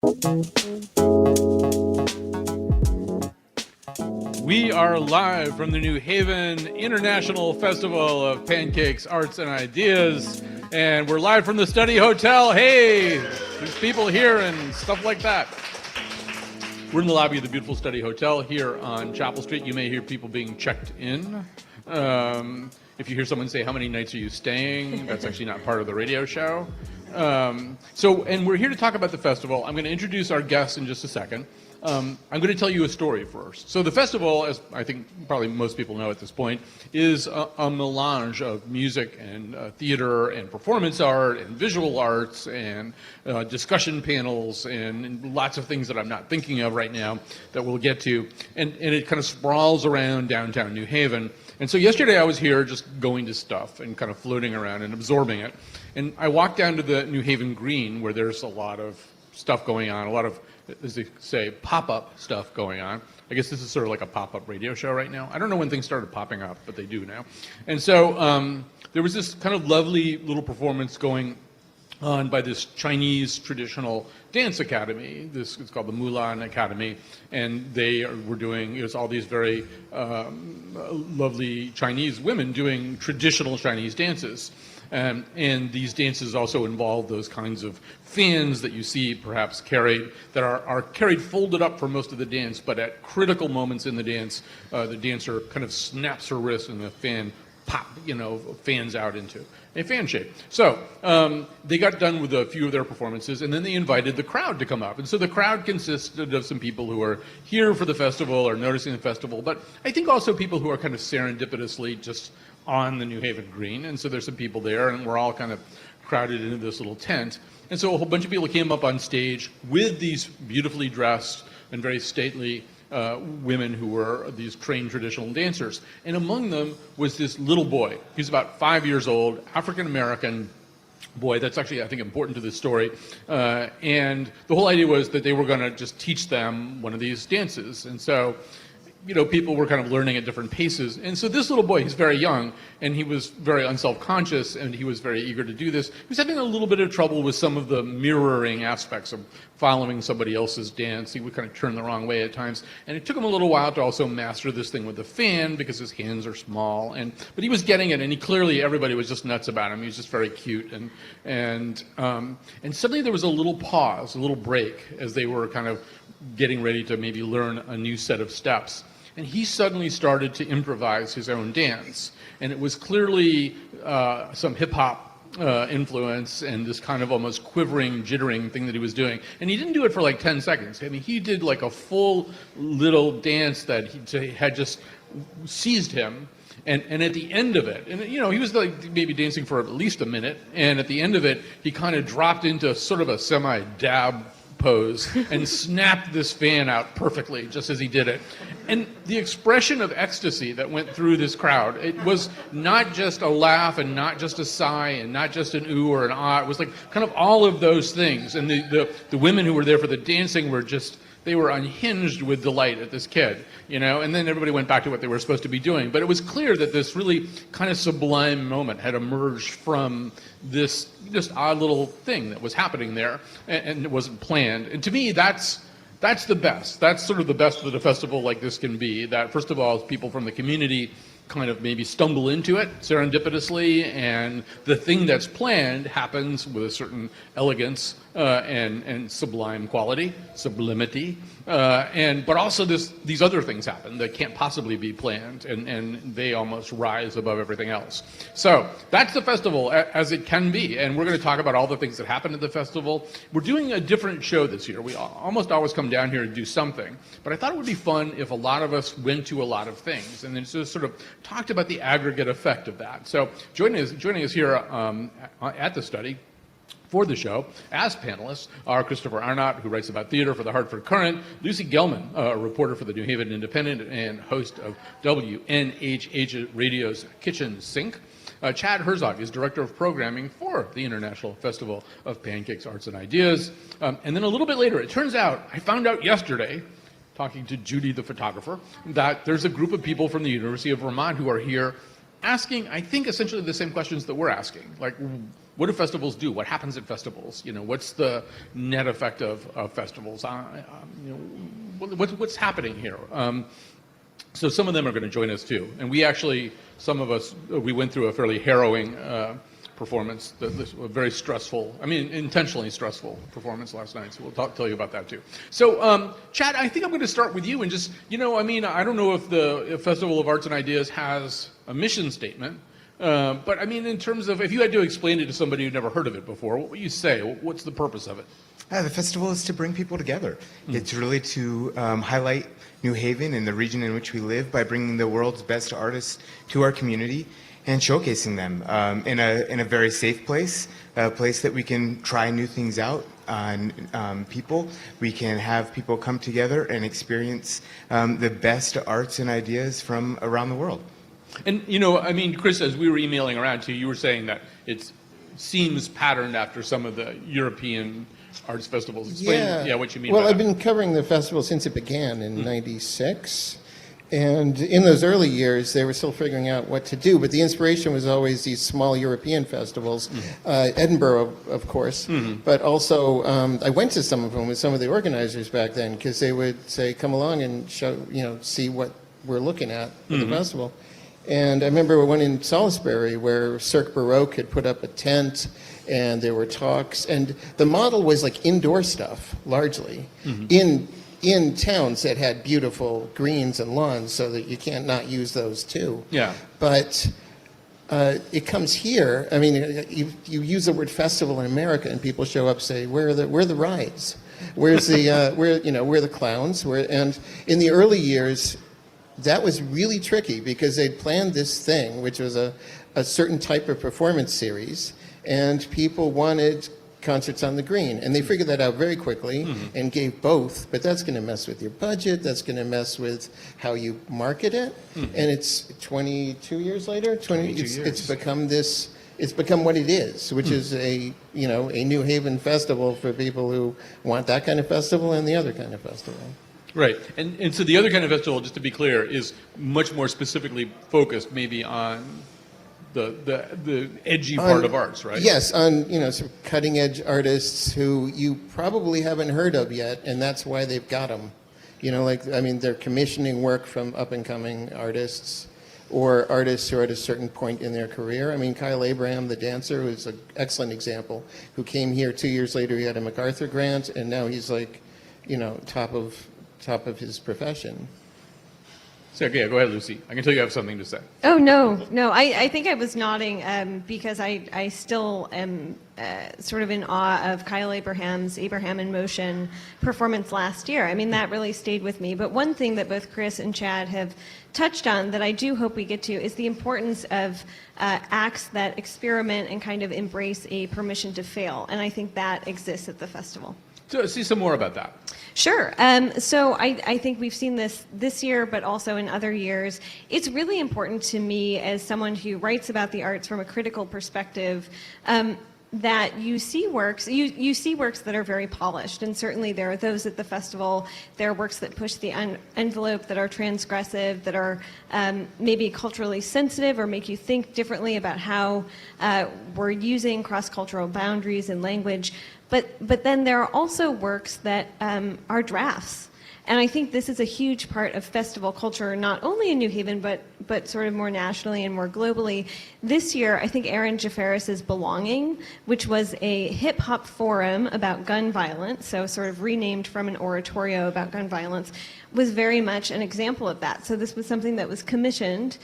We are live from the New Haven International Festival of Pancakes, Arts, and Ideas. And we're live from the Study Hotel. Hey, there's people here and stuff like that. We're in the lobby of the beautiful Study Hotel here on Chapel Street. You may hear people being checked in. If you hear someone say, "How many nights are you staying?" That's actually not part of the radio show. And we're here to talk about the festival. I'm going to introduce our guests in just a second. I'm going to tell you a story first. So the festival, as I think probably most people know at this point, is a melange of music and theater and performance art and visual arts and discussion panels and lots of things that I'm not thinking of right now that we'll get to. And it kind of sprawls around downtown New Haven. And so yesterday I was here just going to stuff and kind of floating around and absorbing it. And I walked down to the New Haven Green where there's a lot of stuff going on, a lot of, as they say, pop-up stuff going on. I guess this is sort of like a pop-up radio show right now. I don't know when things started popping up, but they do now. And so there was this kind of lovely little performance going on by this Chinese traditional dance academy. It's called the Mulan Academy, and they were doing all these very lovely Chinese women doing traditional Chinese dances. And these dances also involve those kinds of fans that you see perhaps carried, that are carried folded up for most of the dance, but at critical moments in the dance, the dancer kind of snaps her wrist and the fan fans out into a fan shape. So they got done with a few of their performances, and then they invited the crowd to come up. And so the crowd consisted of some people who are here for the festival or noticing the festival, but I think also people who are kind of serendipitously just on the New Haven Green. And so there's some people there, and we're all kind of crowded into this little tent. And so a whole bunch of people came up on stage with these beautifully dressed and very stately women who were these trained traditional dancers. And among them was this little boy. He's about 5 years old, African-American boy. That's actually, I think, important to this story. And the whole idea was that they were going to just teach them one of these dances. And so people were kind of learning at different paces. And so this little boy, he's very young, and he was very unself-conscious, and he was very eager to do this. He was having a little bit of trouble with some of the mirroring aspects of following somebody else's dance. He would kind of turn the wrong way at times. And it took him a little while to also master this thing with the fan, because his hands are small. But he was getting it, and everybody was just nuts about him. He was just very cute. And suddenly there was a little pause, a little break, as they were kind of getting ready to maybe learn a new set of steps. And he suddenly started to improvise his own dance. And it was clearly some hip-hop influence and this kind of almost quivering, jittering thing that he was doing. And he didn't do it for like 10 seconds. I mean, he did like a full little dance that had just seized him. And at the end of it, and he was like maybe dancing for at least a minute. And at the end of it, he kind of dropped into sort of a semi-dab pose and snapped this fan out perfectly just as he did it. And the expression of ecstasy that went through this crowd, it was not just a laugh and not just a sigh and not just an ooh or an ah. It was like kind of all of those things. And the women who were there for the dancing were just, they were unhinged with delight at this kid, and then everybody went back to what they were supposed to be doing. But it was clear that this really kind of sublime moment had emerged from this just odd little thing that was happening there, and it wasn't planned. And to me, that's the best. That's sort of the best that a festival like this can be, that first of all, people from the community kind of maybe stumble into it serendipitously, and the thing that's planned happens with a certain elegance and sublime quality, sublimity, but also these other things happen that can't possibly be planned, and they almost rise above everything else. So that's the festival as it can be, and we're going to talk about all the things that happen at the festival. We're doing a different show this year. We almost always come down here to do something, but I thought it would be fun if a lot of us went to a lot of things, and then just sort of talked about the aggregate effect of that. So joining us here at the study for the show as panelists are Christopher Arnott, who writes about theater for the Hartford Courant, Lucy Gelman, a reporter for the New Haven Independent and host of WNHH Radio's Kitchen Sink. Chad Herzog is Director of Programming for the International Festival of Pancakes, Arts, and Ideas. And then a little bit later, it turns out, I found out yesterday, talking to Judy, the photographer, that there's a group of people from the University of Vermont who are here asking, I think, essentially the same questions that we're asking. Like, what do festivals do? What happens at festivals? What's the net effect of festivals? What's happening here? So some of them are going to join us too. And some of us, we went through a fairly harrowing performance, this was very stressful, intentionally stressful performance last night. So we'll tell you about that too. So Chad, I think I'm going to start with you and just, I don't know if the Festival of Arts and Ideas has a mission statement, but in terms of, if you had to explain it to somebody who'd never heard of it before, what would you say? What's the purpose of it? The festival is to bring people together. It's really to highlight New Haven and the region in which we live by bringing the world's best artists to our community and showcasing them in a very safe place, a place that we can try new things out on people. We can have people come together and experience the best arts and ideas from around the world. And, Chris, as we were emailing around to you, you were saying that it seems patterned after some of the European arts festivals. Explain what you mean by that. Well, I've been covering the festival since it began in '96. And in those early years, they were still figuring out what to do. But the inspiration was always these small European festivals, Edinburgh, of course. But also, I went to some of them with some of the organizers back then, because they would say, come along and show, see what we're looking at the festival. And I remember one in Salisbury where Cirque Baroque had put up a tent, and there were talks. And the model was like indoor stuff, largely, in towns that had beautiful greens and lawns, so that you can't not use those too. Yeah. But it comes here. You use the word festival in America, and people show up, say, where are the rides? Where's the where are the clowns? And in the early years, that was really tricky because they'd planned this thing, which was a certain type of performance series, and people wanted concerts on the green, and they figured that out very quickly and gave both. But that's going to mess with your budget. That's going to mess with how you market it. And it's 22 years later. It's become this. It's become what it is, which is a New Haven festival for people who want that kind of festival and the other kind of festival. Right, and so the other kind of festival, just to be clear, is much more specifically focused maybe on the edgy part of arts, right? Yes, on sort of cutting edge artists who you probably haven't heard of yet, and that's why they've got them. They're commissioning work from up and coming artists or artists who are at a certain point in their career. Kyle Abraham, the dancer, who's an excellent example, who came here 2 years later. He had a MacArthur grant, and now he's like, top of his profession. So, yeah, go ahead, Lucy. I can tell you have something to say. Oh, no. I think I was nodding because I still am sort of in awe of Kyle Abraham's Abraham in Motion performance last year. That really stayed with me. But one thing that both Chris and Chad have touched on that I do hope we get to is the importance of acts that experiment and kind of embrace a permission to fail. And I think that exists at the festival. So, see some more about that. Sure. So I think we've seen this year, but also in other years. It's really important to me as someone who writes about the arts from a critical perspective that you see works that are very polished, and certainly there are those at the festival. There are works that push the envelope, that are transgressive, that are maybe culturally sensitive or make you think differently about how we're using cross-cultural boundaries and language. But then there are also works that are drafts. And I think this is a huge part of festival culture, not only in New Haven, but sort of more nationally and more globally. This year, I think Aaron Jafaris's Belonging, which was a hip-hop forum about gun violence, so sort of renamed from an oratorio about gun violence, was very much an example of that. So this was something that was commissioned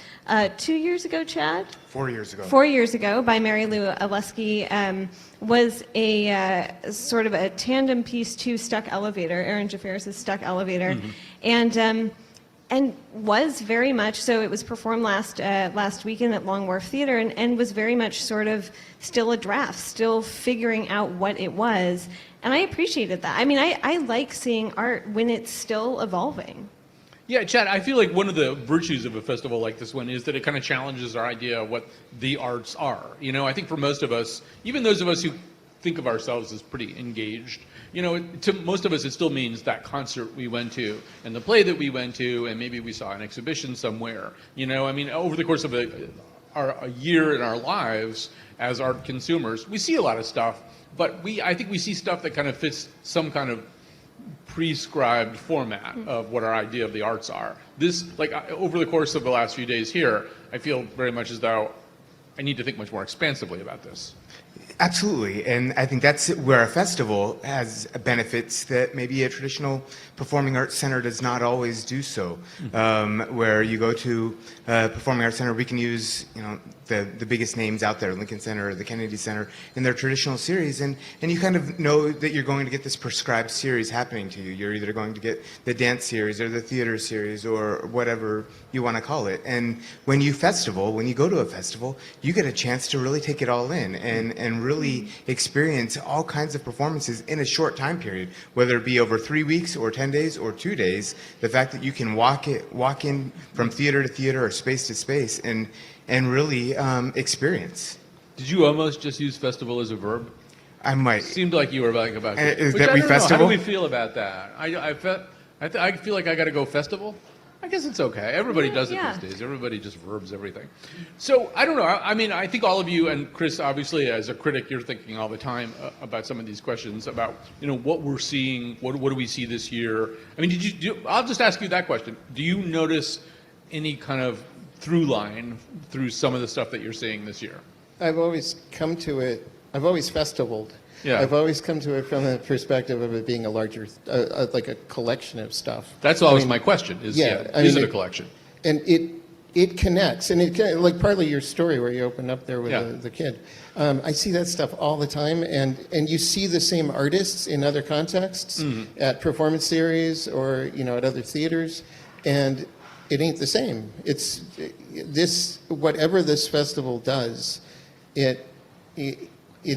2 years ago, Chad? 4 years ago. 4 years ago by Mary Lou Aleski. Was a sort of a tandem piece to Stuck Elevator, Aaron Jafaris's Stuck Elevator, and was very much so. It was performed last weekend at Long Wharf Theater, and was very much sort of still a draft, still figuring out what it was, and I appreciated that. I like seeing art when it's still evolving. Yeah, Chad, I feel like one of the virtues of a festival like this one is that it kind of challenges our idea of what the arts are. I think for most of us, even those of us who think of ourselves as pretty engaged, to most of us it still means that concert we went to and the play that we went to, and maybe we saw an exhibition somewhere. Over the course of a year in our lives as art consumers, we see a lot of stuff, but I think we see stuff that kind of fits some kind of prescribed format of what our idea of the arts are. This, over the course of the last few days here, I feel very much as though I need to think much more expansively about this. Absolutely, and I think that's where a festival has benefits that maybe a traditional performing arts center does not always do so. Where you go to a performing arts center, we can use the biggest names out there, Lincoln Center, the Kennedy Center, in their traditional series, and you kind of know that you're going to get this prescribed series happening to you. You're either going to get the dance series or the theater series or whatever you want to call it. And when you go to a festival, you get a chance to really take it all in and really experience all kinds of performances in a short time period, whether it be over 3 weeks or 10 days or 2 days. The fact that you can walk in from theater to theater or space to space and really experience. Did you almost just use festival as a verb? I might. Seemed like you were about to. Is Which that I we don't know. festival? How do we feel about that? I feel like I got to go festival. I guess it's okay. Everybody does it Yeah. these days. Everybody just verbs everything. So I don't know. I mean, I think all of you, and Chris, obviously, as a critic, you're thinking all the time about some of these questions about what we're seeing. What do we see this year? I mean, I'll just ask you that question. Do you notice any kind of through line through some of the stuff that you're seeing this year? I've always come to it, I've always festivaled. Yeah. I've always come to it from the perspective of it being a larger, like a collection of stuff. That's always my question. Is it a collection? And it connects, and like partly your story where you opened up there with the kid. I see that stuff all the time, and you see the same artists in other contexts at performance series or at other theaters, and it ain't the same. It's this whatever this festival does, it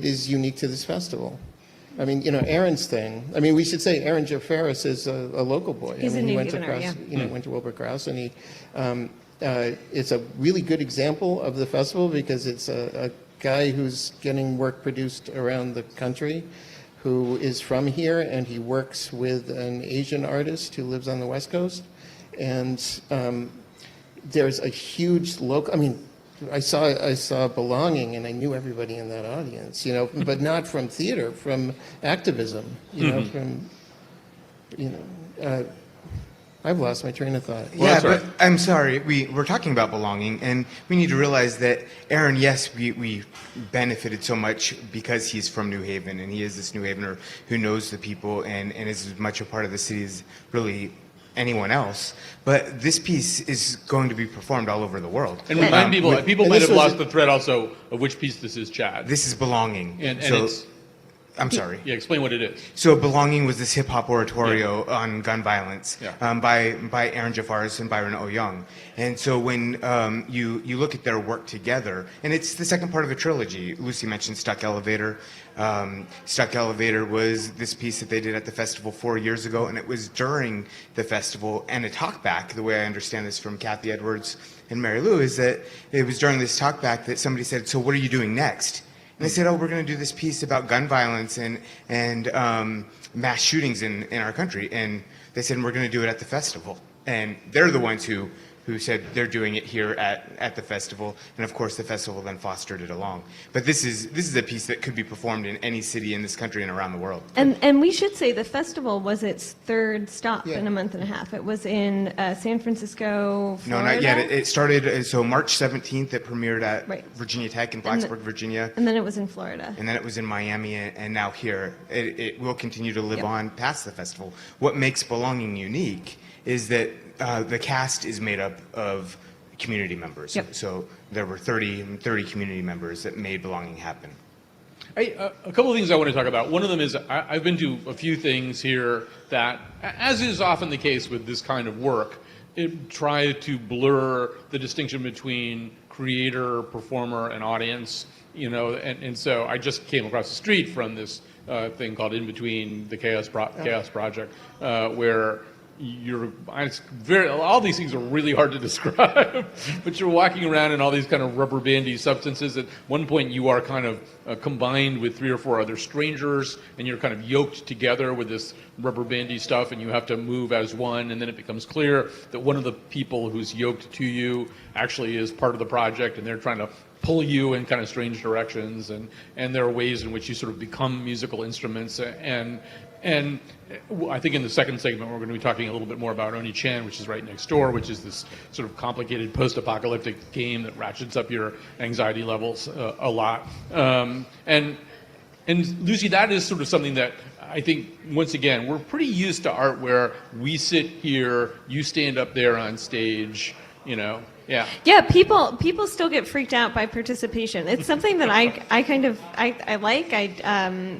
is unique to this festival. I mean, Aaron's thing. I mean, we should say Aaron Jafaris is a local boy. He's I mean, a he New went Havener, across, yeah. went to Wilbur Krause, and he it's a really good example of the festival because it's a guy who's getting work produced around the country, who is from here, and he works with an Asian artist who lives on the West Coast, and there's a huge local. I mean, I saw Belonging, and I knew everybody in that audience, but not from theater, from activism, I've lost my train of thought. Yeah, but I'm sorry. We're talking about Belonging, and we need to realize that Aaron, yes, we benefited so much because he's from New Haven, and he is this New Havener who knows the people and is as much a part of the city as really anyone else. But this piece is going to be performed all over the world. And remind people and might this have was lost the thread also of which piece this is, Chad. This is Belonging. And So- it's, I'm sorry. yeah, explain what it is. So Belonging was this hip-hop oratorio on gun violence by Aaron Jafaris and Byron O. Young. And so when you look at their work together, and it's the second part of a trilogy. Lucy mentioned Stuck Elevator. Stuck Elevator was this piece that they did at the festival 4 years ago, and it was during the festival. And a talkback, the way I understand this from Kathy Edwards and Mary Lou, is that it was during this talkback that somebody said, "So what are you doing next?" And they said, "Oh, we're going to do this piece about gun violence and mass shootings in our country." And they said, "We're going to do it at the festival." And they're the ones who said they're doing it here at the festival. And of course, the festival then fostered it along. But this is a piece that could be performed in any city in this country and around the world. And we should say the festival was its third stop Yeah. in a month and a half. It was in San Francisco, No, Florida. not yet. It started, so March 17th, it premiered at Right. Virginia Tech in And the- Blacksburg, Virginia. And then it was in Florida. And then it was in Miami, and now here. It will continue to live Yep. on past the festival. What makes Belonging unique is that the cast is made up of community members. Yep. So there were 30 community members that made Belonging happen. A couple of things I want to talk about. One of them is I've been to a few things here that, as is often the case with this kind of work, it try to blur the distinction between creator, performer, and audience. And so I just came across the street from this thing called In Between the Chaos Project, where all these things are really hard to describe, but you're walking around in all these kind of rubber bandy substances. At one point, you are kind of combined with 3 or 4 other strangers, and you're kind of yoked together with this rubber bandy stuff, and you have to move as one, and then it becomes clear that one of the people who's yoked to you actually is part of the project, and they're trying to pull you in kind of strange directions, and there are ways in which you sort of become musical instruments, and I think in the second segment we're going to be talking a little bit more about Oni-Chan, which is right next door, which is this sort of complicated post-apocalyptic game that ratchets up your anxiety levels a lot. And Lucy, that is sort of something that I think, once again, we're pretty used to art where we sit here, you stand up there on stage, Yeah. Yeah, people still get freaked out by participation. It's something that I like. I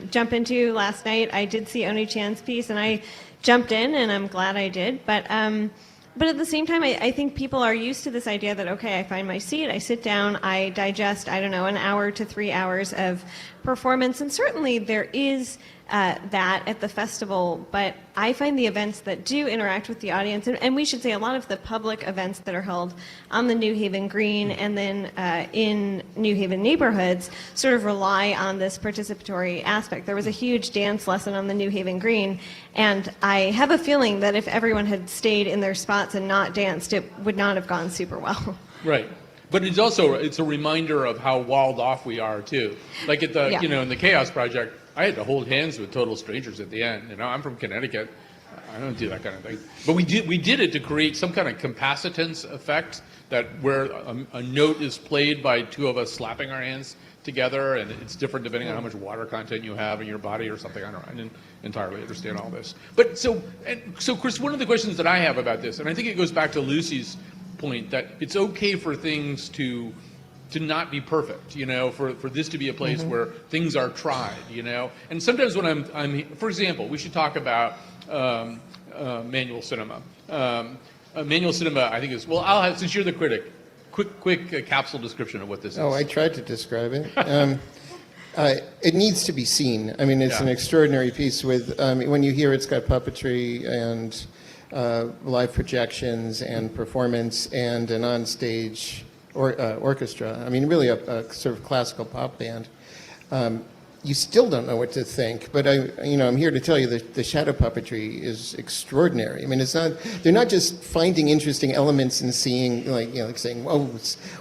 jump into last night. I did see Oni-Chan's piece, and I jumped in, and I'm glad I did. But at the same time, I think people are used to this idea that, okay, I find my seat, I sit down, I digest, an hour to 3 hours of performance, and certainly there is that at the festival, but I find the events that do interact with the audience, and we should say a lot of the public events that are held on the New Haven Green and then in New Haven neighborhoods sort of rely on this participatory aspect. There was a huge dance lesson on the New Haven Green, and I have a feeling that if everyone had stayed in their spots and not danced, it would not have gone super well. Right. But it's a reminder of how walled off we are too. Like at the in the Chaos Project, I had to hold hands with total strangers at the end. I'm from Connecticut. I don't do that kind of thing. But we did it to create some kind of capacitance effect, that where a note is played by 2 of us slapping our hands together, and it's different depending on how much water content you have in your body or something. I don't know. I didn't entirely understand all this. But so Chris, one of the questions that I have about this, and I think it goes back to Lucy's point, that it's okay for things to not be perfect, for this to be a place where things are tried, And sometimes when I'm for example, we should talk about manual cinema. Manual cinema, I think is, since you're the critic, quick capsule description of what this is. Oh, I tried to describe it. It needs to be seen. I mean, it's an extraordinary piece with, when you hear it's got puppetry and live projections and performance and an onstage orchestra. I mean, really a sort of classical pop band. You still don't know what to think, but I'm here to tell you that the shadow puppetry is extraordinary. I mean, they're not just finding interesting elements and seeing, like saying, "Oh,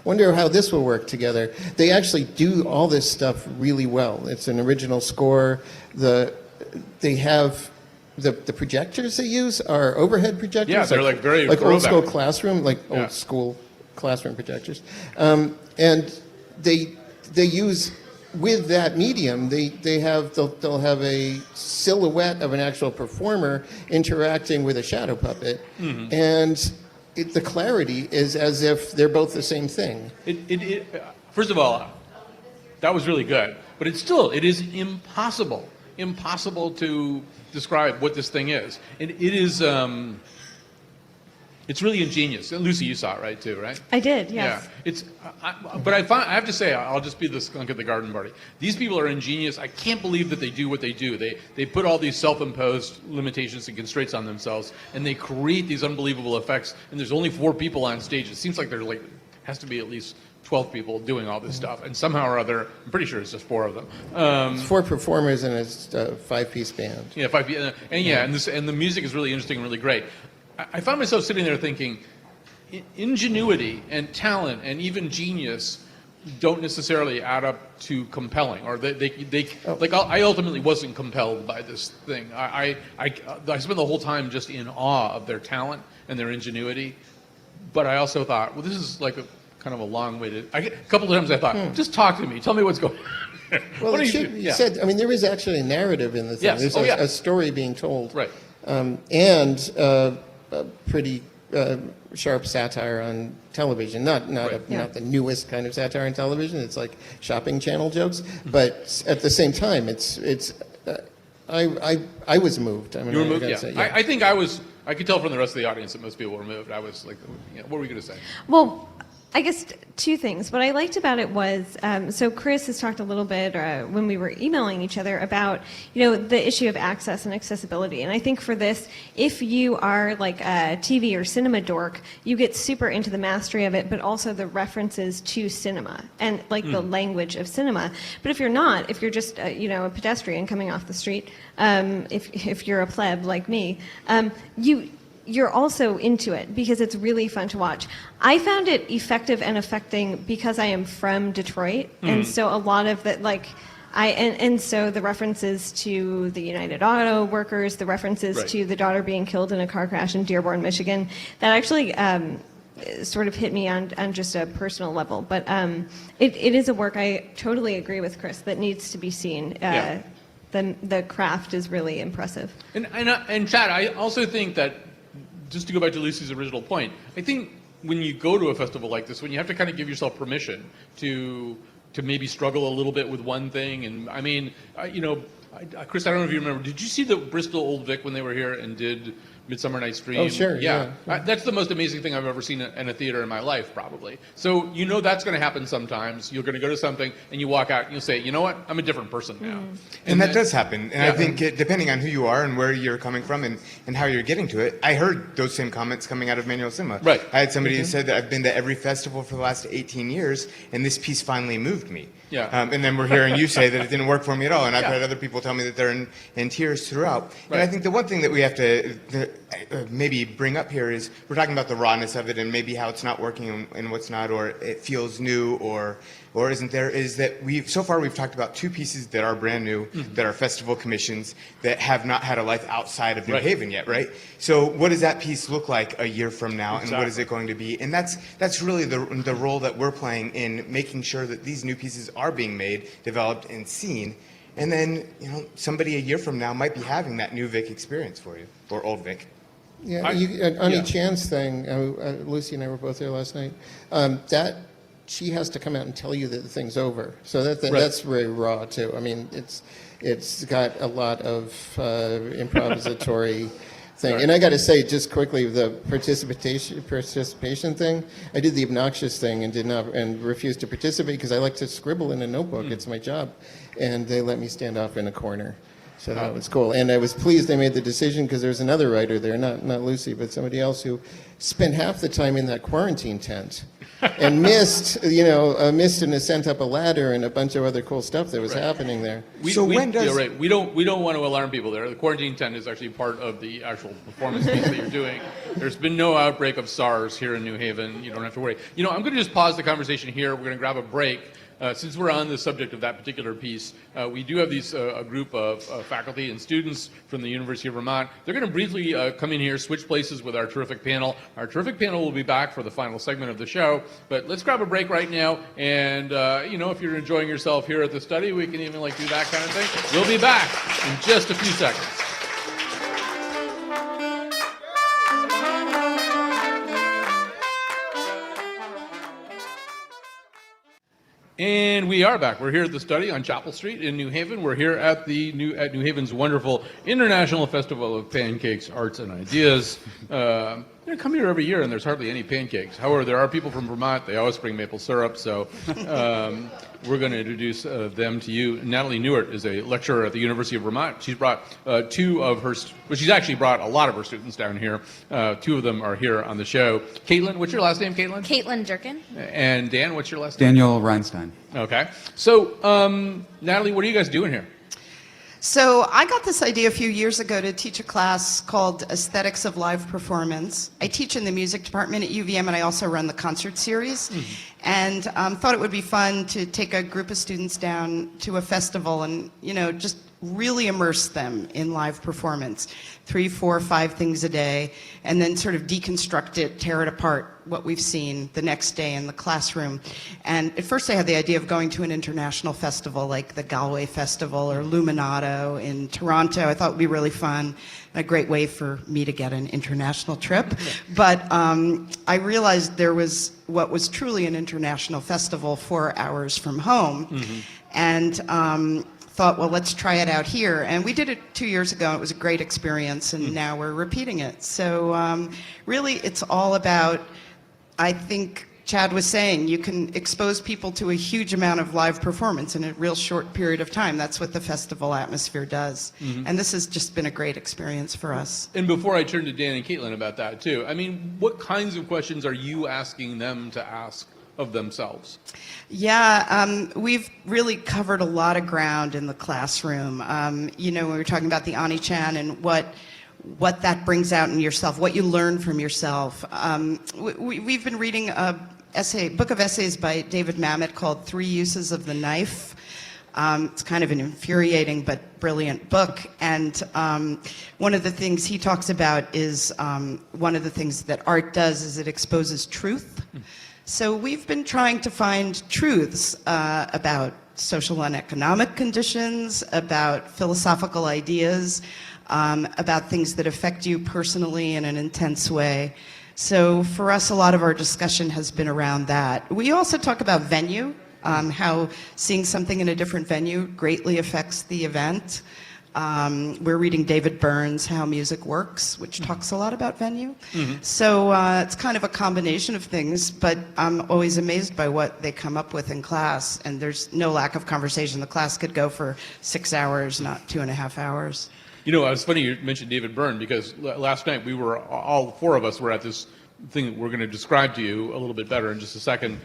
wonder how this will work together." They actually do all this stuff really well. It's an original score. They have the projectors they use are overhead projectors. Yeah, they're like very old school classroom, old school classroom projectors, and they use. With that medium, they'll have a silhouette of an actual performer interacting with a shadow puppet, and the clarity is as if they're both the same thing. First of all, that was really good, but it is impossible to describe what this thing is. And it is. It's really ingenious. And Lucy, you saw it, right, too, right? I did, yes. Yeah. But I have to say, I'll just be the skunk at the garden party. These people are ingenious. I can't believe that they do what they do. They put all these self-imposed limitations and constraints on themselves, and they create these unbelievable effects. And there's only 4 people on stage. It seems like there has to be at least 12 people doing all this stuff. And somehow or other, I'm pretty sure it's just 4 of them. It's 4 performers and it's a 5-piece band. Yeah, 5 people. And the music is really interesting and really great. I found myself sitting there thinking, ingenuity and talent and even genius don't necessarily add up to compelling, or I ultimately wasn't compelled by this thing. I spent the whole time just in awe of their talent and their ingenuity, but I also thought, well, this is like a kind of a long way to. A couple of times I thought, just talk to me, tell me what's going on. Well, it should be said. I mean, there is actually a narrative in the thing. Yes. There's a story being told, right? And a pretty sharp satire on television. Not the newest kind of satire on television. It's like shopping channel jokes, but at the same time, I was moved. I mean, you were moved. Yeah. Say, I think I was. I could tell from the rest of the audience that most people were moved. I was like, what were you going to say? Well, I guess two things. What I liked about it was, so Chris has talked a little bit when we were emailing each other about, the issue of access and accessibility. And I think for this, if you are like a TV or cinema dork, you get super into the mastery of it, but also the references to cinema and like the language of cinema. But if you're not, if you're just, a pedestrian coming off the street, if you're a pleb like me, you're also into it because it's really fun to watch. I found it effective and affecting because I am from Detroit, and so a lot of that, and so the references to the United Auto Workers, the references to the daughter being killed in a car crash in Dearborn, Michigan, that actually sort of hit me on just a personal level. But it is a work, I totally agree with Chris, that needs to be seen. The craft is really impressive. And Chad, I also think that, just to go back to Lucy's original point, I think when you go to a festival like this, when you have to kind of give yourself permission to maybe struggle a little bit with one thing, and I mean, Chris, I don't know if you remember, did you see the Bristol Old Vic when they were here and did Midsummer Night's Dream? Oh, sure. Yeah. That's the most amazing thing I've ever seen in a theater in my life, probably. So that's going to happen sometimes. You're going to go to something and you walk out and you'll say, you know what, I'm a different person now. And that does happen. And I think depending on who you are and where you're coming from and how you're getting to it, I heard those same comments coming out of Manual Cinema. Right. I had somebody who said that I've been to every festival for the last 18 years and this piece finally moved me. Yeah. And then we're hearing you say that it didn't work for me at all. And I've had other people tell me that they're in tears throughout. And I think the one thing that we have to maybe bring up here is we're talking about the rawness of it and maybe how it's not working and what's not, or it feels new or isn't there, is that so far we've talked about two pieces that are brand new, that are festival commissions, that have not had a life outside of New Haven yet, right? So what does that piece look like a year from now, and what is it going to be? And that's really the role that we're playing in making sure that these new pieces are being made, developed, and seen. And then, somebody a year from now might be having that new Vic experience for you, or old Vic. Yeah, Ani Chan's thing, Lucy and I were both there last night, she has to come out and tell you that the thing's over. So that's very raw, too. I mean, it's got a lot of improvisatory thing. And I got to say, just quickly, the participation thing, I did the obnoxious thing and refused to participate because I like to scribble in a notebook. It's my job. And they let me stand off in a corner. So that was cool. And I was pleased they made the decision because there's another writer there, not Lucy, but somebody else who spent half the time in that quarantine tent and missed an ascent up a ladder and a bunch of other cool stuff that was happening there. We don't want to alarm people there. The quarantine tent is actually part of the actual performance piece that you're doing. There's been no outbreak of SARS here in New Haven. You don't have to worry. I'm going to just pause the conversation here. We're going to grab a break. Since we're on the subject of that particular piece, we do have a group of faculty and students from the University of Vermont. They're going to briefly come in here, switch places with our terrific panel. Our terrific panel will be back for the final segment of the show. But let's grab a break right now. And, if you're enjoying yourself here at the study, we can even do that kind of thing. We'll be back in just a few seconds. And we are back. We're here at the study on Chapel Street in New Haven. We're here at New Haven's wonderful International Festival of Pancakes, Arts, and Ideas. I come here every year and there's hardly any pancakes. However, there are people from Vermont. They always bring maple syrup, so we're going to introduce them to you. Natalie Newart is a lecturer at the University of Vermont. She's brought she's actually brought a lot of her students down here. Two of them are here on the show. Caitlin, what's your last name, Caitlin? Caitlin Durkin. And Dan, what's your last name? Daniel Reinstein. Okay. So, Natalie, what are you guys doing here? So I got this idea a few years ago to teach a class called Aesthetics of Live Performance. I teach in the music department at UVM, and I also run the concert series. And thought it would be fun to take a group of students down to a festival and, just really immerse them in live performance. 3, 4, 5 things a day, and then sort of deconstruct it, tear it apart, what we've seen the next day in the classroom. And at first I had the idea of going to an international festival like the Galway Festival or Luminato in Toronto. I thought it would be really fun, and a great way for me to get an international trip. But I realized there was what was truly an international festival 4 hours from home. And thought, well, let's try it out here. And we did it 2 years ago. It was a great experience, and now we're repeating it. So really, it's all about, I think, Chad was saying, you can expose people to a huge amount of live performance in a real short period of time. That's what the festival atmosphere does. And this has just been a great experience for us. And before I turn to Dan and Caitlin about that too, I mean, what kinds of questions are you asking them to ask of themselves? Yeah, we've really covered a lot of ground in the classroom. You know, we were talking about the Ani-chan and what that brings out in yourself, what you learn from yourself. We've been reading a book of essays by David Mamet called 3 Uses of the Knife. It's kind of an infuriating but brilliant book. And one of the things he talks about is one of the things that art does is it exposes truth. So we've been trying to find truths about social and economic conditions, about philosophical ideas, about things that affect you personally in an intense way. So for us, a lot of our discussion has been around that. We also talk about venue, how seeing something in a different venue greatly affects the event. We're reading David Byrne's How Music Works, which talks a lot about venue. So it's kind of a combination of things, but I'm always amazed by what they come up with in class, and there's no lack of conversation. The class could go for 6 hours, not 2.5 hours. You know, it's funny you mentioned David Byrne, because last night we were, all 4 of us were at this thing that we're going to describe to you a little bit better in just a second,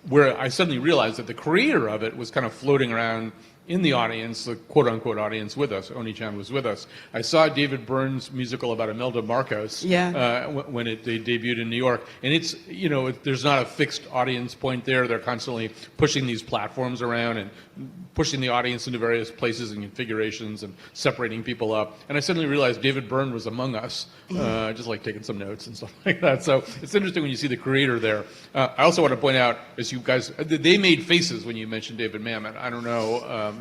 where I suddenly realized that the creator of it was kind of floating around in the audience, the quote-unquote audience with us. Oni-chan was with us. I saw David Byrne's musical about Imelda Marcos when they debuted in New York. And it's, you know, there's not a fixed audience point there. They're constantly pushing these platforms around and pushing the audience into various places and configurations and separating people up. And I suddenly realized David Byrne was among us, just like taking some notes and stuff like that. So it's interesting when you see the creator there. I also want to point out, as you guys, they made faces when you mentioned David Mamet. I don't know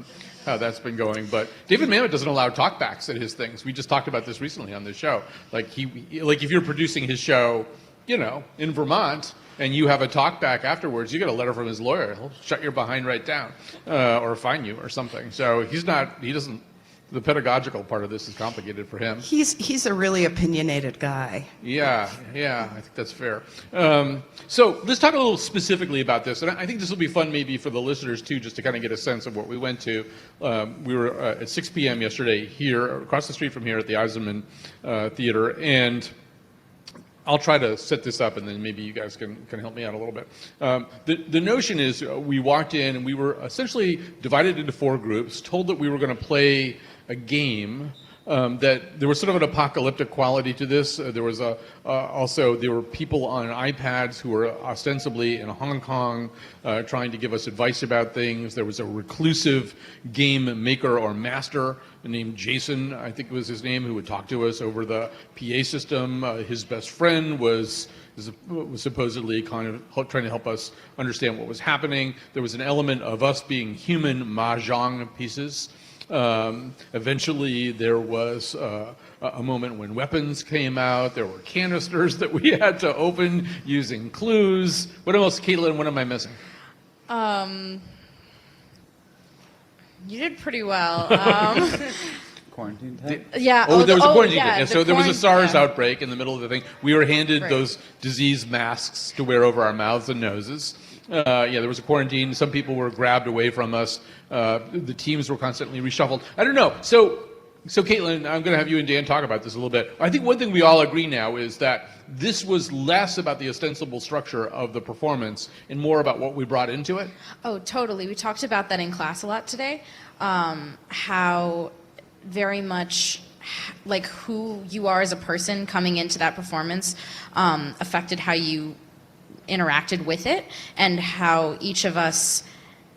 how that's been going, but David Mamet doesn't allow talkbacks at his things. We just talked about this recently on the show. Like if you're producing his show, you know, in Vermont, and you have a talkback afterwards, you get a letter from his lawyer. He'll shut your behind right down, or fine you or something. So he doesn't. The pedagogical part of this is complicated for him. He's a really opinionated guy. Yeah, I think that's fair. So let's talk a little specifically about this, and I think this will be fun maybe for the listeners too, just to kind of get a sense of what we went to. We were at 6 p.m. yesterday here, across the street from here at the Eisenman Theater, and I'll try to set this up, and then maybe you guys can help me out a little bit. The notion is we walked in, and we were essentially divided into 4 groups, told that we were going to play a game, that there was sort of an apocalyptic quality to this. There was also there were people on iPads who were ostensibly in Hong Kong trying to give us advice about things. There was a reclusive game maker or master named Jason, I think was his name, who would talk to us over the PA system. His best friend was supposedly kind of trying to help us understand what was happening. There was an element of us being human mahjong pieces. Eventually, there was a moment when weapons came out. There were canisters that we had to open using clues. What else, Caitlin? What am I missing? You did pretty well. Quarantine time? Yeah. Oh, there was a quarantine. Yeah, So there was a SARS yeah. outbreak in the middle of the thing. We were handed Right. those disease masks to wear over our mouths and noses. There was a quarantine. Some people were grabbed away from us. The teams were constantly reshuffled. I don't know. So Caitlin, I'm going to have you and Dan talk about this a little bit. I think one thing we all agree now is that this was less about the ostensible structure of the performance and more about what we brought into it. Oh, totally. We talked about that in class a lot today. How very much like who you are as a person coming into that performance affected how you interacted with it, and how each of us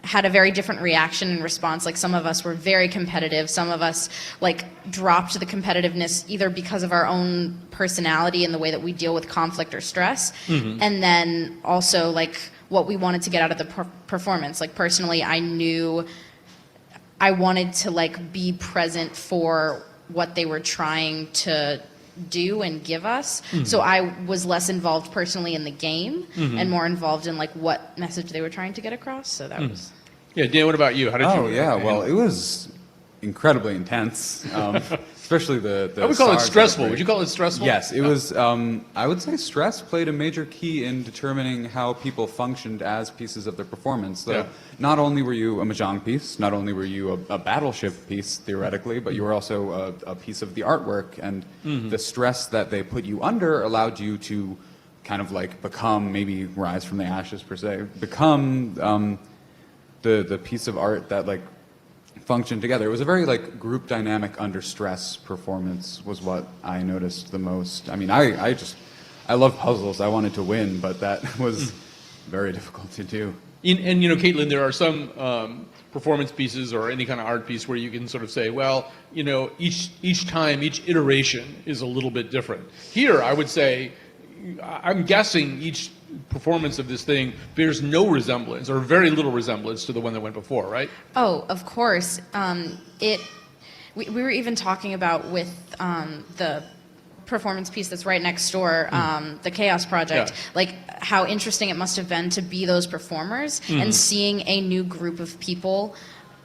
had a very different reaction and response. Like some of us were very competitive, some of us like dropped the competitiveness either because of our own personality and the way that we deal with conflict or stress, and then also like what we wanted to get out of the performance. Like personally, I knew I wanted to like be present for what they were trying to do and give us. So I was less involved personally in the game and more involved in like what message they were trying to get across. So that was. Yeah, Dan, what about you? How did you? Oh, yeah. Well, it was incredibly intense. especially the I would call it stars stressful. are Would you call it stressful? Yes, it was. I would say stress played a major key in determining how people functioned as pieces of the performance. So Yeah. not only were you a mahjong piece, not only were you a battleship piece theoretically, but you were also a piece of the artwork, and the stress that they put you under allowed you to kind of like become, maybe rise from the ashes per se, become the piece of art that like function together. It was a very like group dynamic under stress performance was what I noticed the most. I mean, I love puzzles. I wanted to win, but that was very difficult to do. And you know, Caitlin, there are some performance pieces or any kind of art piece where you can sort of say, well, you know, each time, each iteration is a little bit different. Here, I would say, I'm guessing each performance of this thing bears no resemblance or very little resemblance to the one that went before, right? Oh, of course. We were even talking about with the performance piece that's right next door, the Chaos Project, Yeah. like how interesting it must have been to be those performers and seeing a new group of people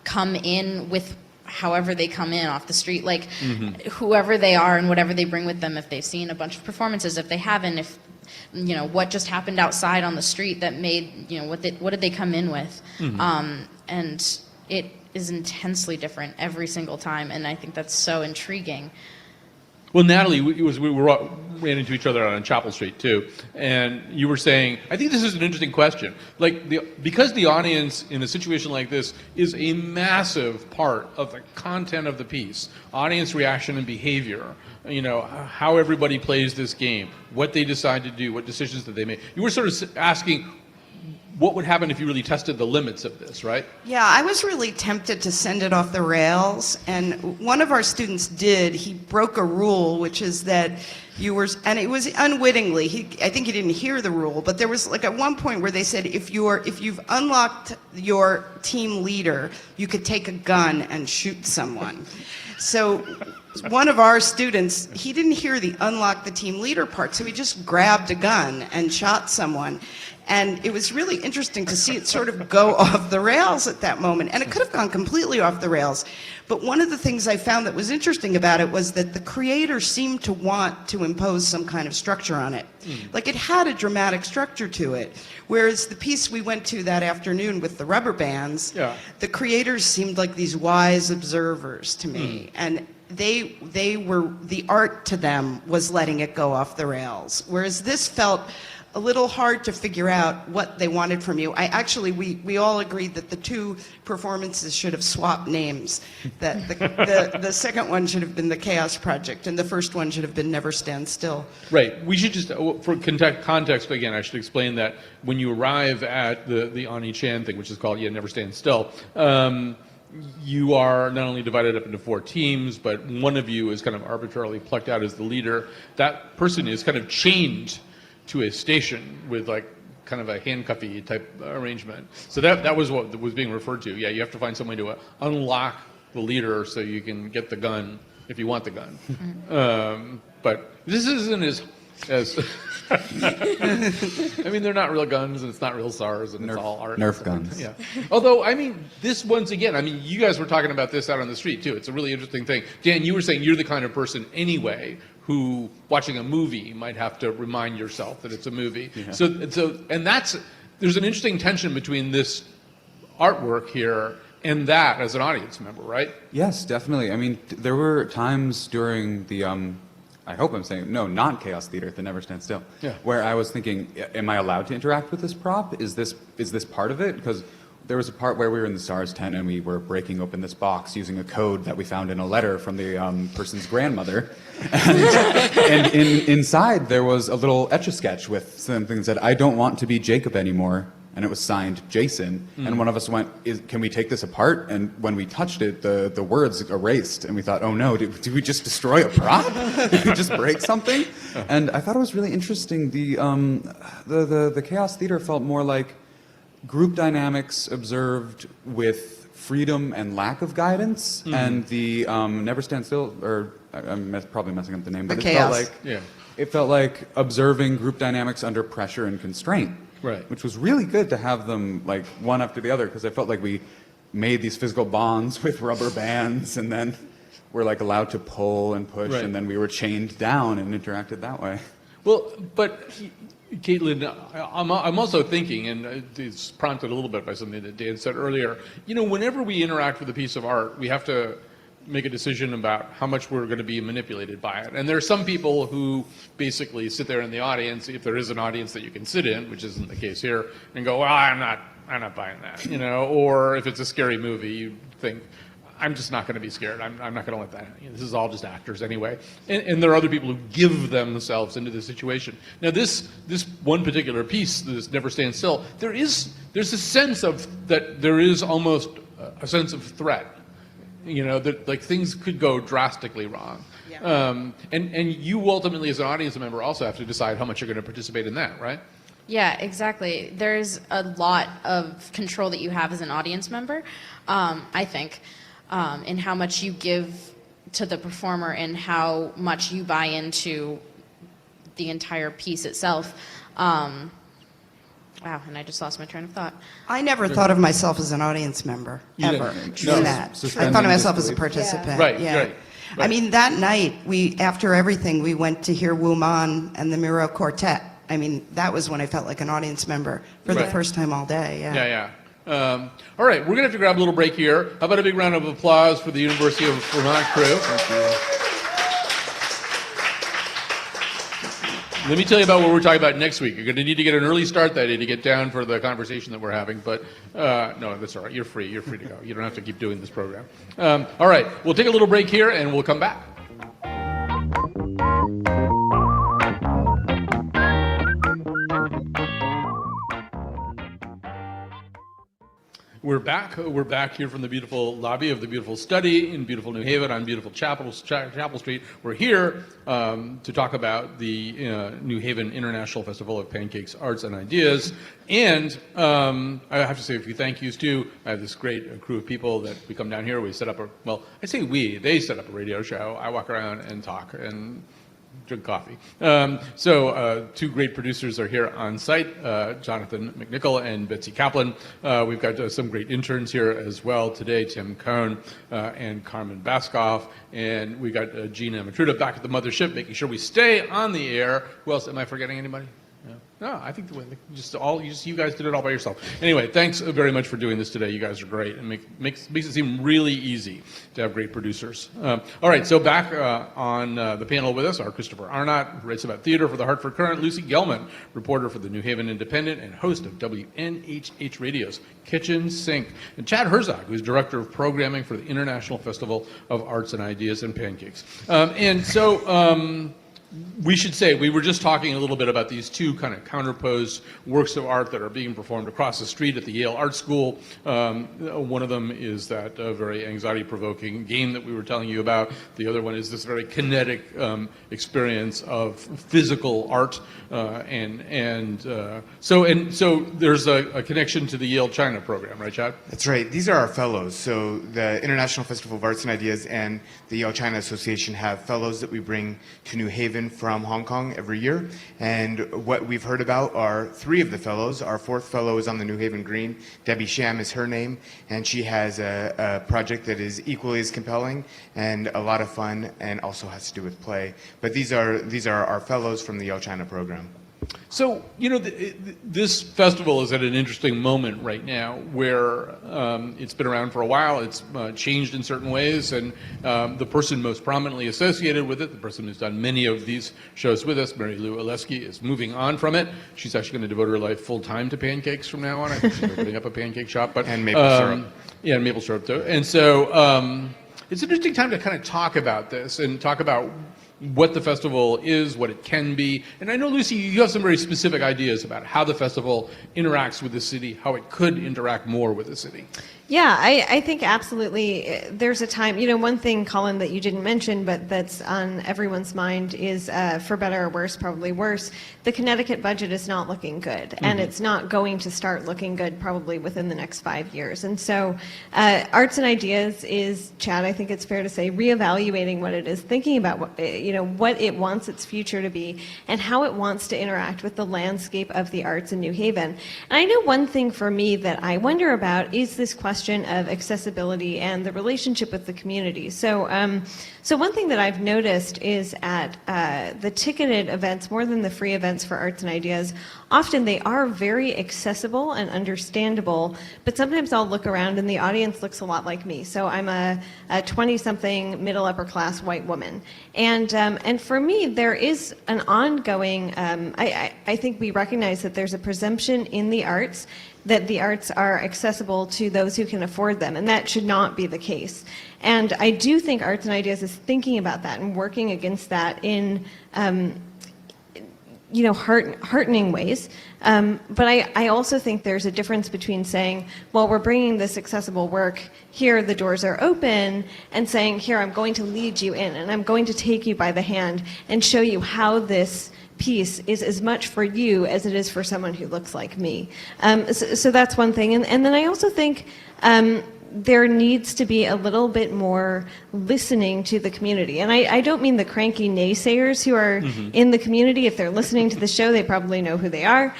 come in with however they come in off the street, like whoever they are and whatever they bring with them, if they've seen a bunch of performances, if they haven't, if you know what just happened outside on the street that made, you know, what did they come in with, and it is intensely different every single time, and I think that's so intriguing. Well, Natalie, ran into each other on Chapel Street too, and you were saying, I think this is an interesting question. Like, because the audience in a situation like this is a massive part of the content of the piece, audience reaction and behavior, you know, how everybody plays this game, what they decide to do, what decisions that they make. You were sort of asking, what would happen if you really tested the limits of this, right? Yeah, I was really tempted to send it off the rails, and one of our students did. He broke a rule, which is that you were, and it was unwittingly. I think he didn't hear the rule, but there was like at one point where they said if you've unlocked your team leader, you could take a gun and shoot someone. So one of our students, he didn't hear the unlock the team leader part, so he just grabbed a gun and shot someone. And it was really interesting to see it sort of go off the rails at that moment. And it could have gone completely off the rails. But one of the things I found that was interesting about it was that the creator seemed to want to impose some kind of structure on it. Like it had a dramatic structure to it. Whereas the piece we went to that afternoon with the rubber bands, the creators seemed like these wise observers to me. And they were, the art to them was letting it go off the rails. Whereas this felt a little hard to figure out what they wanted from you. We all agreed that the two performances should have swapped names. That the second one should have been the Chaos Project, and the first one should have been Never Stand Still. Right. We should just, for context, again, I should explain that when you arrive at the Ani Chan thing, which is called Never Stand Still, you are not only divided up into 4 teams, but one of you is kind of arbitrarily plucked out as the leader. That person is kind of chained to a station with like kind of a handcuffy type arrangement. So that was what was being referred to. Yeah, you have to find some way to unlock the leader so you can get the gun if you want the gun. But this isn't as I mean, they're not real guns, and it's not real SARS, and it's all art. Nerf guns. Yeah. Although, I mean, this once again, I mean, you guys were talking about this out on the street too. It's a really interesting thing. Dan, you were saying you're the kind of person anyway who, watching a movie, might have to remind yourself that it's a movie. Yeah. So, and there's an interesting tension between this artwork here and that as an audience member, right? Yes, definitely. I mean, there were times during the I hope I'm saying, no, not Chaos Theater, the Never Stand Still, where I was thinking, am I allowed to interact with this prop? Is this part of it? Because there was a part where we were in the STARS tent and we were breaking open this box using a code that we found in a letter from the person's grandmother. And inside there was a little Etch-a-Sketch with something that said, I don't want to be Jacob anymore. And it was signed Jason. And one of us went, can we take this apart? And when we touched it, the words erased. And we thought, oh no, did we just destroy a prop? Did we just break something? And I thought it was really interesting. The Chaos Theater felt more like group dynamics observed with freedom and lack of guidance. And the Never Stand Still, or I'm probably messing up the name, but it felt like observing group dynamics under pressure and constraint. Right. Which was really good to have them like one after the other, because I felt like we made these physical bonds with rubber bands, and then were like allowed to pull and push, Right. and then we were chained down and interacted that way. Well, but Caitlin, I'm also thinking, and it's prompted a little bit by something that Dan said earlier, whenever we interact with a piece of art, we have to make a decision about how much we're going to be manipulated by it. And there are some people who basically sit there in the audience, if there is an audience that you can sit in, which isn't the case here, and go, well, I'm not buying that, or if it's a scary movie, you think, I'm just not going to be scared. I'm not going to let that. This is all just actors anyway. And there are other people who give themselves into this situation. Now, this one particular piece, this Never Stand Still, there's a sense of that there is almost a sense of threat. That like things could go drastically wrong. Yeah. And you ultimately, as an audience member, also have to decide how much you're going to participate in that, right? Yeah, exactly. There's a lot of control that you have as an audience member, I think, in how much you give to the performer and how much you buy into the entire piece itself. Wow, and I just lost my train of thought. I never thought of myself as an audience member, You ever. didn't? In No. that. I Suspending thought of myself as a disbelief. participant. Right, yeah. right. I mean, that night, after everything, we went to hear Wu Man and the Miro Quartet. I mean, that was when I felt like an audience member for Right. the first time all day. Yeah. All right, we're going to have to grab a little break here. How about a big round of applause for the University of Vermont crew? Let me tell you about what we're talking about next week. You're going to need to get an early start that day to get down for the conversation that we're having. But no, that's all right. You're free. You're free to go. You don't have to keep doing this program. All right, we'll take a little break here and we'll come back. We're back. We're back here from the beautiful lobby of the beautiful study in beautiful New Haven on beautiful Chapel Street. We're here to talk about the New Haven International Festival of Pancakes, Arts, and Ideas. And I have to say a few thank yous too. I have this great crew of people that we come down here. We set up I say they set up a radio show. I walk around and talk and drink coffee. Two great producers are here on site, Jonathan McNichol and Betsy Kaplan. We've got some great interns here as well today, Tim Cohn and Carmen Baskoff. And we got Gina Matruda back at the mothership, making sure we stay on the air. Who else? Am I forgetting anybody? No, I think you guys did it all by yourself. Anyway, thanks very much for doing this today. You guys are great, and makes it seem really easy to have great producers. All right, so back on the panel with us are Christopher Arnott, who writes about theater for the Hartford Courant, Lucy Gelman, reporter for the New Haven Independent and host of WNHH Radio's Kitchen Sink, and Chad Herzog, who's director of programming for the International Festival of Arts and Ideas and Pancakes. We should say, we were just talking a little bit about these two kind of counterposed works of art that are being performed across the street at the Yale Art School. One of them is that very anxiety-provoking game that we were telling you about. The other one is this very kinetic experience of physical art. So there's a connection to the Yale China program, right, Chad? That's right. These are our fellows. So the International Festival of Arts and Ideas and the Yale China Association have fellows that we bring to New Haven from Hong Kong every year. And what we've heard about are three of the fellows. Our fourth fellow is on the New Haven Green. Debbie Sham is her name. And she has a project that is equally as compelling and a lot of fun and also has to do with play. But these are our fellows from the Yale China program. So, this festival is at an interesting moment right now where it's been around for a while, it's changed in certain ways, and the person most prominently associated with it, the person who's done many of these shows with us, Mary Lou Oleski, is moving on from it. She's actually going to devote her life full-time to pancakes from now on. I think she's opening up a pancake shop. And maple syrup. Yeah, and maple syrup too. And so it's an interesting time to kind of talk about this and talk about what the festival is, what it can be. And I know, Lucy, you have some very specific ideas about how the festival interacts with the city, how it could interact more with the city. Yeah, I think absolutely. There's a time, one thing, Colin, that you didn't mention, but that's on everyone's mind is, for better or worse, probably worse, the Connecticut budget is not looking good, and it's not going to start looking good probably within the next 5 years. And so Arts and Ideas is, Chad, I think it's fair to say, reevaluating what it is, thinking about what it wants its future to be and how it wants to interact with the landscape of the arts in New Haven. And I know one thing for me that I wonder about is this question question of accessibility and the relationship with the community. So, so one thing that I've noticed is at the ticketed events, more than the free events for Arts and Ideas, often they are very accessible and understandable, but sometimes I'll look around and the audience looks a lot like me. So I'm a 20-something middle upper class white woman. And for me, there is an ongoing, I think we recognize that there's a presumption in the arts that the arts are accessible to those who can afford them, and that should not be the case. And I do think Arts and Ideas is thinking about that and working against that in heartening ways. But I also think there's a difference between saying, well, we're bringing this accessible work, here the doors are open, and saying, here, I'm going to lead you in, and I'm going to take you by the hand and show you how this piece is as much for you as it is for someone who looks like me. So that's one thing. And then I also think there needs to be a little bit more listening to the community. And I don't mean the cranky naysayers who are in the community. If they're listening to the show, they probably know who they are.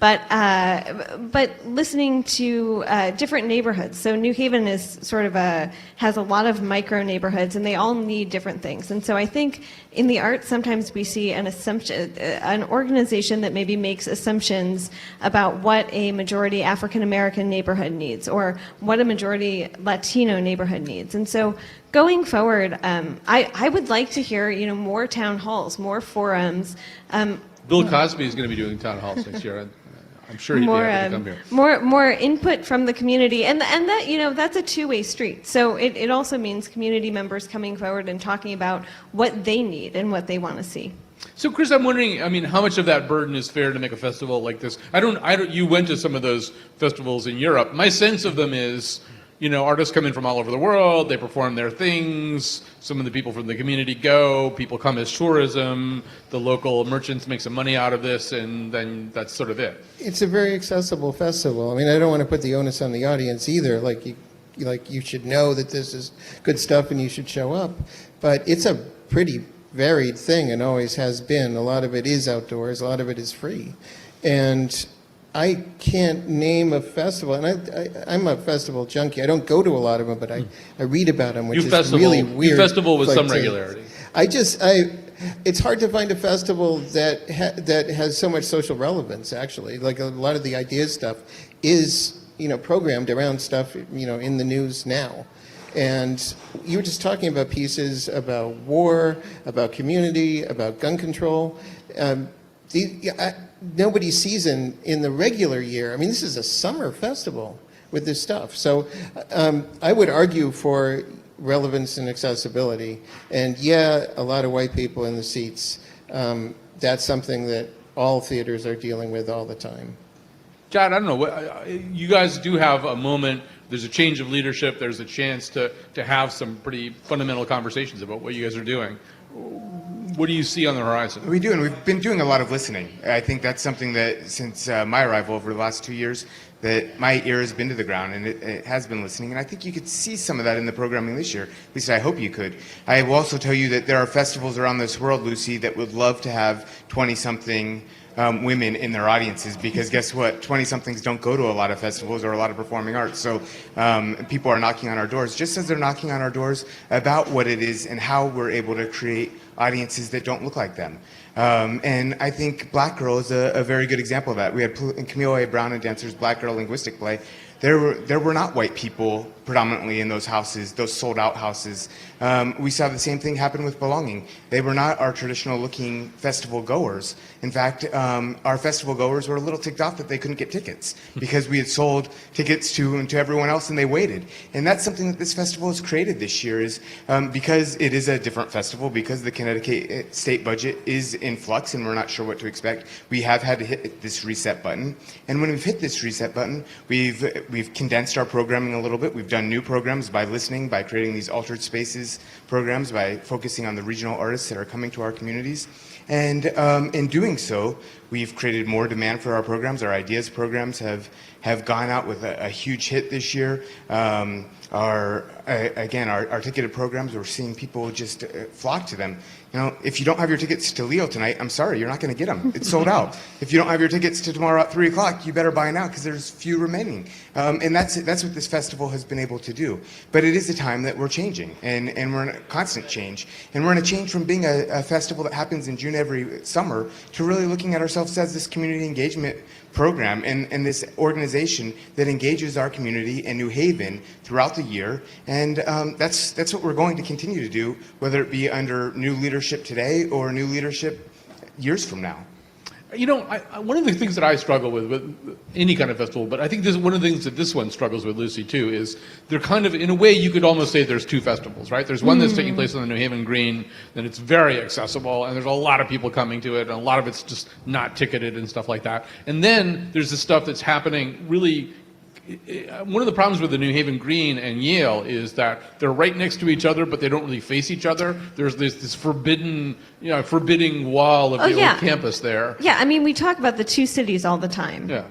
But listening to different neighborhoods. So New Haven is sort of has a lot of micro neighborhoods, and they all need different things. And so I think in the arts, sometimes we see an assumption, an organization that maybe makes assumptions about what a majority African American neighborhood needs, or what a majority Latino neighborhood needs. And so going forward, I would like to hear more town halls, more forums. Bill Cosby is going to be doing town halls next year. I'm sure he'd be happy to come here. More input from the community, and that that's a two-way street. So it also means community members coming forward and talking about what they need and what they want to see. So, Chris, I'm wondering, I mean, how much of that burden is fair to make a festival like this? You went to some of those festivals in Europe. My sense of them is, artists come in from all over the world, they perform their things, some of the people from the community go, people come as tourism, the local merchants make some money out of this, and then that's sort of it. It's a very accessible festival. I mean, I don't want to put the onus on the audience either, like you should know that this is good stuff and you should show up, but it's a pretty varied thing and always has been. A lot of it is outdoors, a lot of it is free. And I can't name a festival, and I'm a festival junkie. I don't go to a lot of them, but I read about them, which is really weird. You festival with some regularity. It's hard to find a festival that has so much social relevance, actually. Like a lot of the ideas stuff is, programmed around stuff, in the news now. And you were just talking about pieces about war, about community, about gun control. Nobody sees in the regular year. I mean, this is a summer festival with this stuff. So I would argue for relevance and accessibility. And yeah, a lot of white people in the seats. That's something that all theaters are dealing with all the time. John, I don't know, you guys do have a moment, there's a change of leadership, there's a chance to have some pretty fundamental conversations about what you guys are doing. What do you see on the horizon? We do, and we've been doing a lot of listening. I think that's something that since my arrival over the last 2 years, that my ear has been to the ground, and it has been listening. And I think you could see some of that in the programming this year. At least I hope you could. I will also tell you that there are festivals around this world, Lucy, that would love to have 20-something women in their audiences, because guess what? 20-somethings don't go to a lot of festivals or a lot of performing arts. So people are knocking on our doors, just as they're knocking on our doors about what it is and how we're able to create audiences that don't look like them. And I think Black Girl is a very good example of that. We had Camille A. Brown and Dancer's Black Girl Linguistic Play. There were not white people predominantly in those houses, those sold-out houses. We saw the same thing happen with Belonging. They were not our traditional-looking festival goers. In fact, our festival goers were a little ticked off that they couldn't get tickets because we had sold tickets to everyone else and they waited. And that's something that this festival has created this year, is because it is a different festival, because the Connecticut state budget is in flux and we're not sure what to expect. We have had to hit this reset button. And when we've hit this reset button, we've condensed our programming a little bit. We've done new programs by listening, by creating these altered spaces programs, by focusing on the regional artists that are coming to our communities. And in doing so, we've created more demand for our programs. Our ideas programs have gone out with a huge hit this year. Our ticketed programs, we're seeing people just flock to them. You know, if you don't have your tickets to Leo tonight, I'm sorry, you're not going to get them. It's sold out. If you don't have your tickets to tomorrow at 3 o'clock, you better buy now because there's few remaining. And that's what this festival has been able to do. But it is a time that we're changing, and we're in a constant change. And we're in a change from being a festival that happens in June every summer to really looking at ourselves as this community engagement program and this organization that engages our community in New Haven throughout the year. And that's what we're going to continue to do, whether it be under new leadership today or new leadership years from now. You know, one of the things that I struggle with any kind of festival, but I think this is one of the things that this one struggles with, Lucy, too, is they're kind of, in a way, you could almost say there's two festivals, right? There's one that's taking place on the New Haven Green, and it's very accessible, and there's a lot of people coming to it, and a lot of it's just not ticketed and stuff like that. And then there's the stuff that's happening really. One of the problems with the New Haven Green and Yale is that they're right next to each other, but they don't really face each other. There's this forbidding wall of the old campus there. Yeah, I mean, we talk about the two cities all the time. Yeah.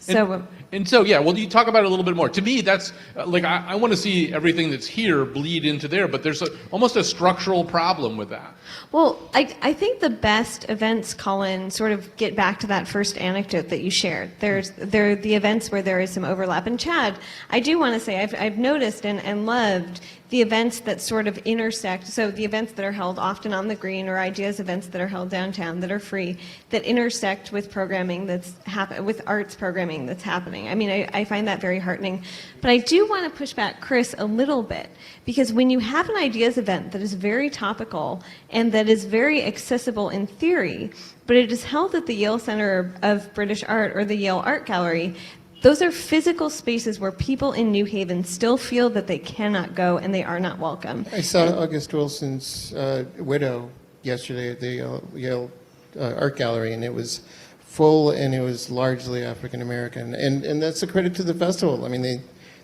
So. Well, you talk about it a little bit more. To me, that's like I want to see everything that's here bleed into there, but there's almost a structural problem with that. Well, I think the best events, Colin, sort of get back to that first anecdote that you shared. There are the events where there is some overlap. And Chad, I do want to say I've noticed and loved the events that sort of intersect, so the events that are held often on the green or ideas events that are held downtown that are free, that intersect with programming with arts programming that's happening. I mean, I find that very heartening. But I do want to push back Chris a little bit, because when you have an ideas event that is very topical and that is very accessible in theory, but it is held at the Yale Center of British Art or the Yale Art Gallery, those are physical spaces where people in New Haven still feel that they cannot go and they are not welcome. I saw August Wilson's widow yesterday at the Yale Art Gallery, and it was full, and it was largely African American, and that's a credit to the festival. I mean, they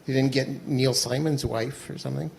didn't get Neil Simon's wife or something.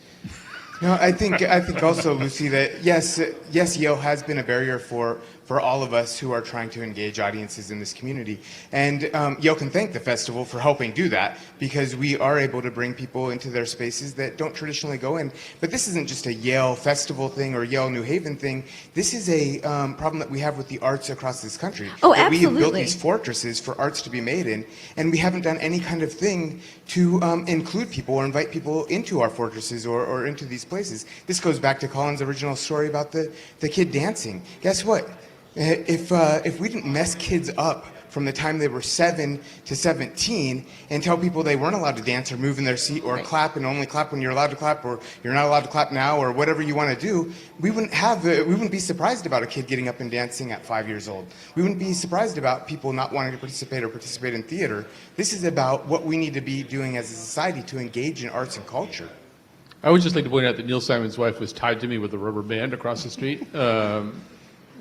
No, I think also, Lucy, that yes, Yale has been a barrier for all of us who are trying to engage audiences in this community. And Yale can thank the festival for helping do that, because we are able to bring people into their spaces that don't traditionally go in. But this isn't just a Yale festival thing or Yale New Haven thing. This is a problem that we have with the arts across this country. Oh, that absolutely. We have built these fortresses for arts to be made in, and we haven't done any kind of thing to include people or invite people into our fortresses or into these places. This goes back to Colin's original story about the kid dancing. Guess what? If we didn't mess kids up from the time they were 7 to 17 and tell people they weren't allowed to dance or move in their seat or clap and only clap when you're allowed to clap, or you're not allowed to clap now, or whatever you want to do, we wouldn't be surprised about a kid getting up and dancing at 5 years old. We wouldn't be surprised about people not wanting to participate in theater. This is about what we need to be doing as a society to engage in arts and culture. I would just like to point out that Neil Simon's wife was tied to me with a rubber band across the street.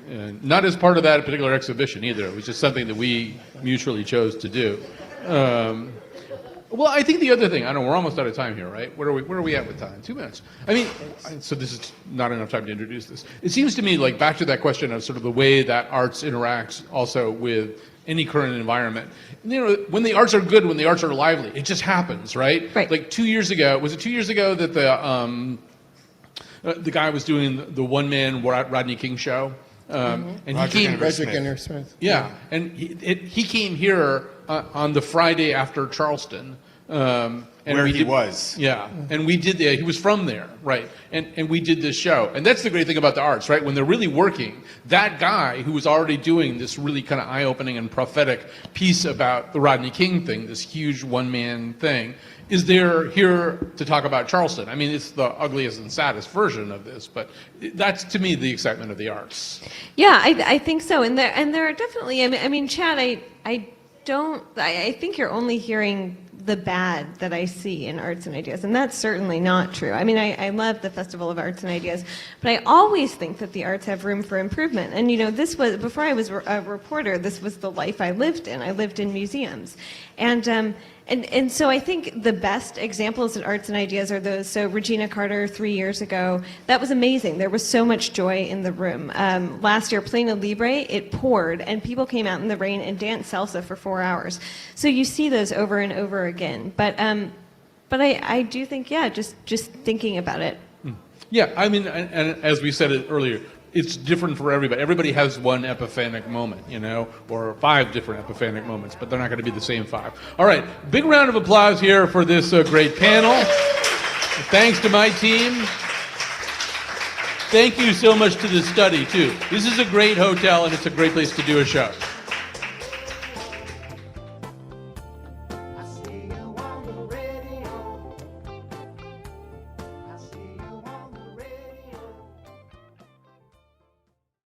And not as part of that particular exhibition either. It was just something that we mutually chose to do. Well, I think the other thing, I don't know, we're almost out of time here, right? Where are we at with time? 2 minutes. I mean, so this is not enough time to introduce this. It seems to me like back to that question of sort of the way that arts interacts also with any current environment. You know, when the arts are good, when the arts are lively, it just happens, right? Right. Like 2 years ago, was it 2 years ago that the guy was doing the one-man Rodney King show? And Roger he came, Frederick Ginner Smith. yeah, and he came here on the Friday after Charleston. And Where he was. Yeah, and we did he was from there, right, and we did this show. And that's the great thing about the arts, right? When they're really working, that guy who was already doing this really kind of eye-opening and prophetic piece about the Rodney King thing, this huge one-man thing, is there here to talk about Charleston. I mean, it's the ugliest and saddest version of this, but that's, to me, the excitement of the arts. Yeah, I think so. And there are definitely, I mean, Chad, I think you're only hearing the bad that I see in arts and ideas, and that's certainly not true. I mean, I love the Festival of Arts and Ideas, but I always think that the arts have room for improvement. And you know, this was, before I was a reporter, this was the life I lived in. I lived in museums. And so I think the best examples at Arts and Ideas are those. So Regina Carter 3 years ago, that was amazing. There was so much joy in the room. Last year, Plena Libre, it poured, and people came out in the rain and danced salsa for 4 hours. So you see those over and over again. But I do think, yeah, just thinking about it. Yeah, I mean, and as we said it earlier, it's different for everybody. Everybody has one epiphanic moment, you know, or 5 different epiphanic moments, but they're not going to be the same 5. All right, big round of applause here for this great panel. Thanks to my team. Thank you so much to the study, too. This is a great hotel, and it's a great place to do a show.